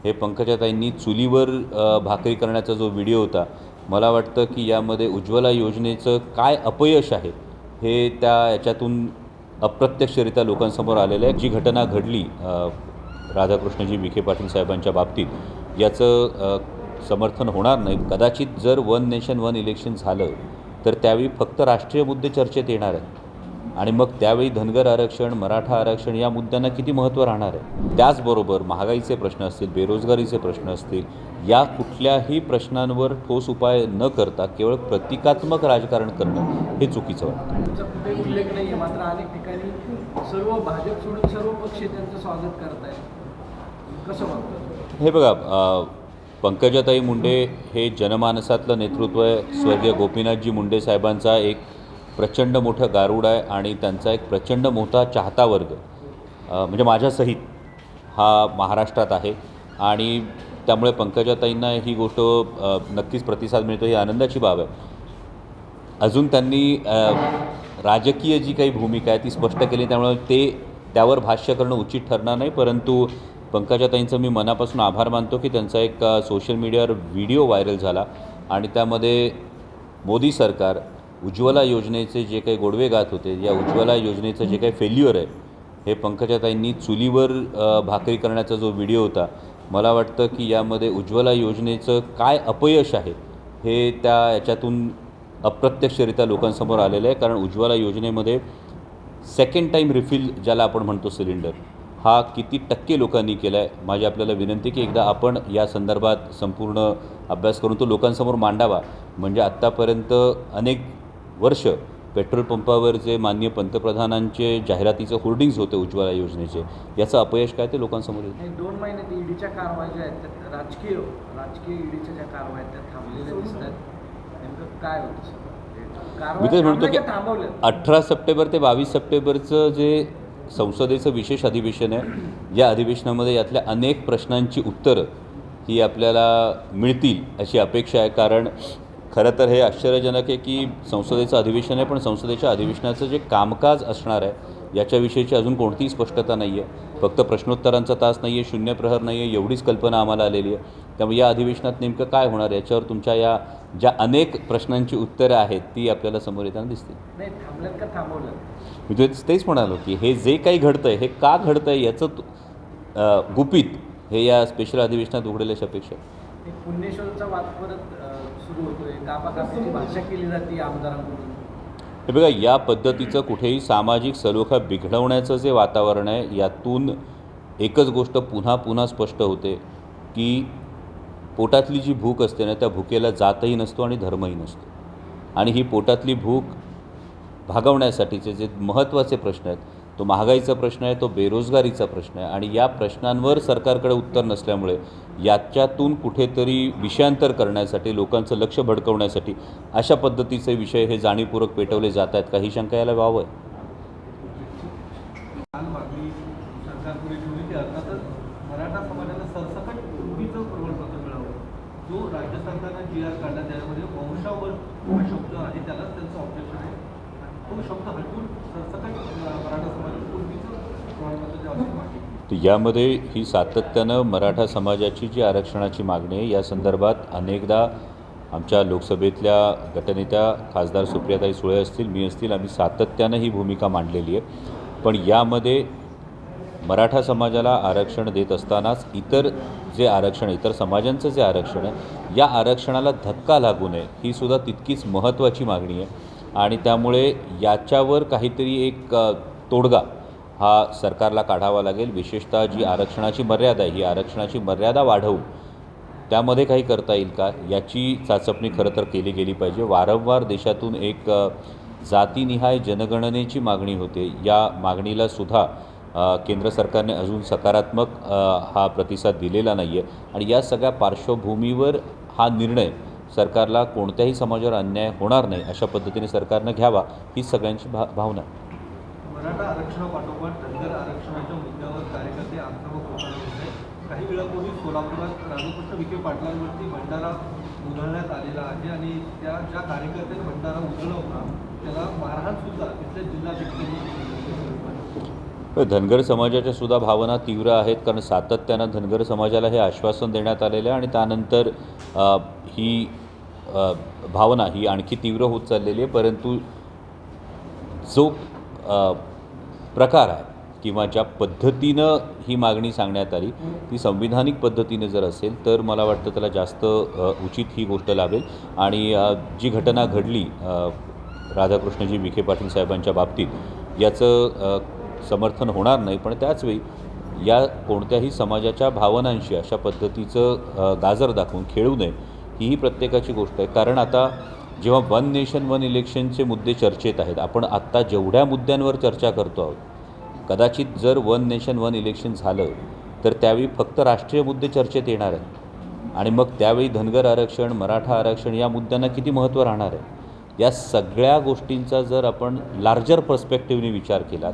हे पंकजाताईंनी चुलीवर भाकरी करण्याचा जो व्हिडिओ होता, मला वाटतं की यामध्ये उज्ज्वला योजनेचं काय अपयश आहे हे याच्यातून अप्रत्यक्षरित्या लोकांसमोर आलेलं आहे। जी घटना घडली राधाकृष्णजी विखे पाटील साहेबांच्या बाबतीत याचं समर्थन होणार नाही। कदाचित जर वन नेशन वन इलेक्शन झालं तर त्यावेळी फक्त राष्ट्रीय मुद्दे चर्चेत येणार आहेत आणि मग त्यावेळी धनगर आरक्षण, मराठा आरक्षण या मुद्द्यांना किती महत्त्व राहणार आहे। त्याचबरोबर महागाईचे प्रश्न असतील, बेरोजगारीचे प्रश्न असतील, या कुठल्याही प्रश्नांवर ठोस उपाय न करता केवळ प्रतिकात्मक राजकारण करणं हे चुकीचं वाटतं। कुठे उल्लेख नाही आहे, मात्र अनेक ठिकाणी सर्व भाजप सोडून सर्व पक्ष त्यांचं स्वागत करत आहेत। कसं वाटतं? हे बघा, पंकजाताई मुंडे हे जनमानसातलं नेतृत्व आहे। स्वर्गीय गोपीनाथजी मुंडे साहेबांचा एक प्रचंड मोठं गारुड आहे आणि त्यांचा एक प्रचंड मोठा चाहता वर्ग म्हणजे माझ्यासहित हा महाराष्ट्रात आहे आणि त्यामुळे पंकजाताईंना ही गोष्ट नक्कीच प्रतिसाद मिळतो, ही आनंदाची बाब आहे। अजून त्यांनी राजकीय जी काही भूमिका आहे ती स्पष्ट केली, त्यामुळे त्यावर भाष्य करणं उचित ठरणार नाही। परंतु पंकजाताईंचं मी मनापासून आभार मानतो की त्यांचा एक सोशल मीडियावर व्हिडिओ व्हायरल झाला आणि त्यामध्ये मोदी सरकार उज्ज्वला योजनेचे जे काही गोडवे गात होते, या उज्ज्वला योजनेचं जे काही फेल्युअर आहे हे पंकजाताईंनी चुलीवर भाकरी करण्याचा जो व्हिडिओ होता, मला वाटतं की यामध्ये उज्ज्वला योजनेचं काय अपयश आहे हे याच्यातून अप्रत्यक्षरित्या लोकांसमोर आलेलं आहे। कारण उज्ज्वला योजनेमध्ये सेकंड टाईम रिफिल ज्याला आपण म्हणतो सिलेंडर, हा किती टक्के लोकांनी केला आहे। माझी आपल्याला विनंती की एकदा आपण या संदर्भात संपूर्ण अभ्यास करून तो लोकांसमोर मांडावा, म्हणजे आत्तापर्यंत अनेक वर्ष पेट्रोल पंपावर जे माननीय पंतप्रधानांचे जाहिरातीचे होर्डिंग्स होते उज्ज्वला योजनेचे, याचं अपयश काय ते लोकांसमोर येतं। 2 महिन्यात ईडीच्या कारवाई ज्या आहेत त्या राजकीय ईडीच्या ज्या कारवाई त्या थांबलेल्या दिसतात, नेमकं काय होतं? मी तर म्हणतो की 18 सप्टेंबर ते 22 सप्टेंबरचं जे संसदेचं विशेष अधिवेशन आहे, या अधिवेशनामध्ये यातल्या अनेक प्रश्नांची उत्तरं ही आपल्याला मिळतील अशी अपेक्षा आहे। कारण खरं तर हे आश्चर्यजनक आहे की संसदेचं अधिवेशन आहे, पण संसदेच्या अधिवेशनाचं जे कामकाज असणार आहे याच्याविषयीची अजून कोणतीही स्पष्टता नाही आहे। फक्त प्रश्नोत्तरांचा तास नाही आहे, शून्य प्रहर नाही आहे, एवढीच कल्पना आम्हाला आलेली आहे। त्यामुळे या अधिवेशनात नेमकं काय होणार याच्यावर तुमच्या या ज्या अनेक प्रश्नांची उत्तरं आहेत ती आपल्याला समोर येताना दिसतील। नाही थांबलं का थांबवलं? मी तेच म्हणालो की हे जे काही घडतं आहे हे का घडतं आहे याचं गुपित हे या स्पेशल अधिवेशनात उघडेल अशी अपेक्षा आहे। पुण्यश्वरचा वाद परत सुरू होतोय, कापाकापीची भाषा केली जाते आमदारांकडून। हे बघा, या पद्धतीचं कुठेही सामाजिक सलोखा बिघडवण्याचं जे वातावरण आहे, यातून एकच गोष्ट पुन्हा पुन्हा स्पष्ट होते की पोटातली जी भूक असते ना, त्या भुकेला जातही नसतो आणि धर्मही नसतो। आणि ही पोटातली भूक भागवण्यासाठीचे जे महत्त्वाचे प्रश्न आहेत, तो महागाईचा प्रश्न आहे, तो बेरोजगारीचा प्रश्न आहे आणि या प्रश्नांवर सरकारकडे उत्तर नसल्यामुळे याच्यातून कुठेतरी विषयांतर करण्यासाठी, लोकांचं लक्ष भडकवण्यासाठी अशा पद्धतीचे विषय हे जाणीवपूर्वक पेटवले जात आहेत का, ही शंका यायला वाव आहे। मराठा समाजाला सरसकट पूर्वीचं प्रमाणपत्र मिळावं, जो राज्य सरकारनं जी आर काढला त्यामध्ये वंशावर हा शब्द आहे, त्यालाच त्यांचं ऑब्जेक्शन आहे। तो शब्द हटवून सरसकट मराठा समाजाला पूर्वीचं प्रमाणपत्र द्यावं मागणी। तर यामध्ये ही सातत्यानं मराठा समाजाची जी आरक्षणाची मागणी आहे, या संदर्भात अनेकदा आमच्या लोकसभेतल्या गटनेत्या खासदार सुप्रियाताई सुळे असतील, मी असतील, आम्ही सातत्यानं ही भूमिका मांडलेली आहे। पण यामध्ये मराठा समाजाला आरक्षण देत असतानाच इतर समाजांचं जे आरक्षण आहे, या आरक्षणाला धक्का लागू नये ही सुद्धा तितकीच महत्त्वाची मागणी आहे आणि त्यामुळे याच्यावर काहीतरी एक तोडगा हा सरकारला काढावा लागेल। विशेषतः जी आरक्षणाची मर्यादा आहे, ही आरक्षणाची मर्यादा वाढवून त्यामध्ये काही करता येईल का याची चाचपणी खरं तर केली गेली पाहिजे। वारंवार देशातून एक जातीनिहाय जनगणनेची मागणी होते, या मागणीला सुद्धा केंद्र सरकारने अजून सकारात्मक हा प्रतिसाद दिलेला नाही आहे आणि या सगळ्या पार्श्वभूमीवर हा निर्णय सरकारला कोणत्याही समाजावर अन्याय होणार नाही अशा पद्धतीने सरकारनं घ्यावा ही सगळ्यांची भावना आहे। मराठा आरक्षणापाठोपाठ धनगर आरक्षणाच्या मुद्द्यावर कार्यकर्ते आक्रमक होताना दिसत आहेत। काही वेळापूर्वी सोलापुरात राधाकृष्ण विखे पाटलांवरती भंडारा उधळण्यात आलेला आहे आणि त्या ज्या कार्यकर्त्यांनी भंडारा उधळला होता त्याला मारहाण सुद्धा तिथल्या जिल्हाधिकारी धनगर समाजाच्या सुद्धा भावना तीव्र आहेत, कारण सातत्यानं धनगर समाजाला हे आश्वासन देण्यात आलेलं आहे आणि त्यानंतर ही भावना ही आणखी तीव्र होत चाललेली आहे. परंतु जो प्रकार आहे किंवा ज्या पद्धतीनं ही मागणी सांगण्यात आली ती संविधानिक पद्धतीने जर असेल तर मला वाटतं त्याला जास्त उचित ही गोष्ट लाभेल. आणि जी घटना घडली राधाकृष्णजी विखे पाटील साहेबांच्या बाबतीत याचं समर्थन होणार नाही, पण त्याचवेळी या कोणत्याही समाजाच्या भावनांशी अशा पद्धतीचं गाजर दाखवून खेळू नये ही प्रत्येकाची गोष्ट आहे. कारण आता जेव्हा वन नेशन वन इलेक्शनचे मुद्दे चर्चेत आहेत, आपण आत्ता जेवढ्या मुद्द्यांवर चर्चा करतो आहोत, कदाचित जर वन नेशन वन इलेक्शन झालं तर त्यावेळी फक्त राष्ट्रीय मुद्दे चर्चेत येणार आहेत आणि मग त्यावेळी धनगर आरक्षण, मराठा आरक्षण या मुद्द्यांना किती महत्त्व राहणार आहे. या सगळ्या गोष्टींचा जर आपण लार्जर पर्स्पेक्टिव्हने विचार केलात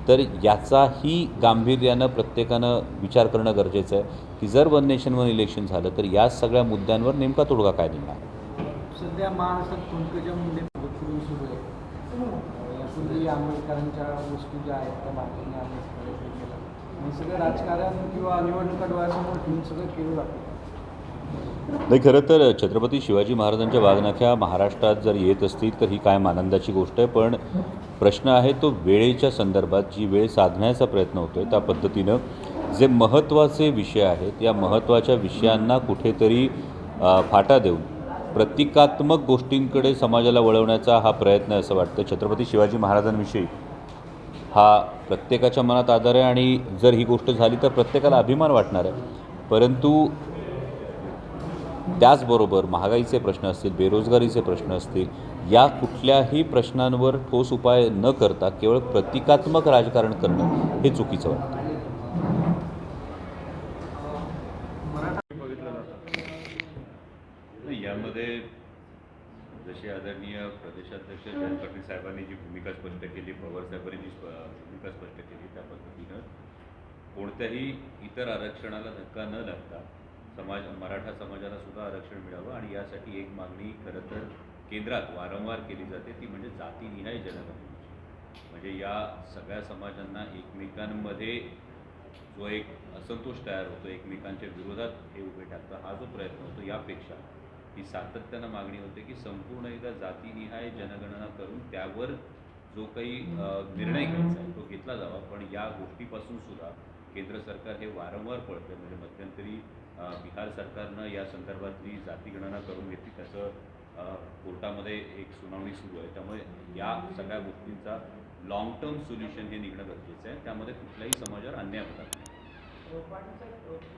तर याचाही गांभीर्यानं प्रत्येकानं विचार करणं गरजेचं आहे की जर वन नेशन वन इलेक्शन झालं तर या सगळ्या मुद्द्यांवर नेमका तोडगा काय निघणार. सध्या महाराष्ट्रात पंकजा मुंडे फिरून सुरू आहे. यापूर्वी आंबेडकरांच्या गोष्टी ज्या आहेत त्या बातम्या आंबेडकर केलं आणि सगळं राजकारण किंवा निवडणुका डोळ्यासमोर ठेवून सगळं केलं जातं. नाही, खरं तर छत्रपती शिवाजी महाराजांच्या वाघनख्या महाराष्ट्रात जर येत असतील तर ही कायम आनंदाची गोष्ट आहे. पण प्रश्न आहे तो वेळेच्या संदर्भात, जी वेळ साधण्याचा प्रयत्न होतो आहे त्या पद्धतीनं जे महत्त्वाचे विषय आहेत या महत्त्वाच्या विषयांना कुठेतरी फाटा देऊन प्रतिकात्मक गोष्टींकडे समाजाला वळवण्याचा हा प्रयत्न आहे असं वाटतं. छत्रपती शिवाजी महाराजांविषयी हा प्रत्येकाच्या मनात आदर आहे आणि जर ही गोष्ट झाली तर प्रत्येकाला अभिमान वाटणार आहे. परंतु त्याचबरोबर महागाईचे प्रश्न असतील, बेरोजगारीचे प्रश्न असतील, या कुठल्याही प्रश्नांवर ठोस उपाय न करता केवळ प्रतिकात्मक राजकारण करणं हे चुकीचं वाटतं. यामध्ये जसे आदरणीय प्रदेशाध्यक्ष जयंत पाटील साहेबांनी जी भूमिका स्पष्ट केली, पवार साहेबांनी जी भूमिका स्पष्ट केली, त्या पद्धतीनं कोणत्याही इतर आरक्षणाला धक्का न लागता मराठा समाजाला सुद्धा आरक्षण मिळावं आणि यासाठी एक मागणी खरं तर केंद्रात वारंवार केली जाते, ती म्हणजे जातीनिहाय जनगणनेची. म्हणजे या सगळ्या समाजांना एकमेकांमध्ये जो एक असंतोष तयार होतो, एकमेकांच्या विरोधात हे उभे टाकतं, हा जो प्रयत्न होतो यापेक्षा ही सातत्यानं मागणी होते की संपूर्ण एकदा जातीनिहाय जनगणना करून त्यावर जो काही निर्णय घ्यायचा आहे तो घेतला जावा. पण या गोष्टीपासून सुद्धा केंद्र सरकार हे वारंवार पळतं. म्हणजे मध्यंतरी बिहार सरकारनं या संदर्भातली जाती गणना करून घेतली, त्याचं कोर्टामध्ये एक सुनावणी सुरू आहे. त्यामुळे या सगळ्या गोष्टींचा लॉंग टर्म सोल्युशन हे निघणं गरजेचं आहे. त्यामध्ये कुठल्याही समाजावर अन्याय होणार नाही.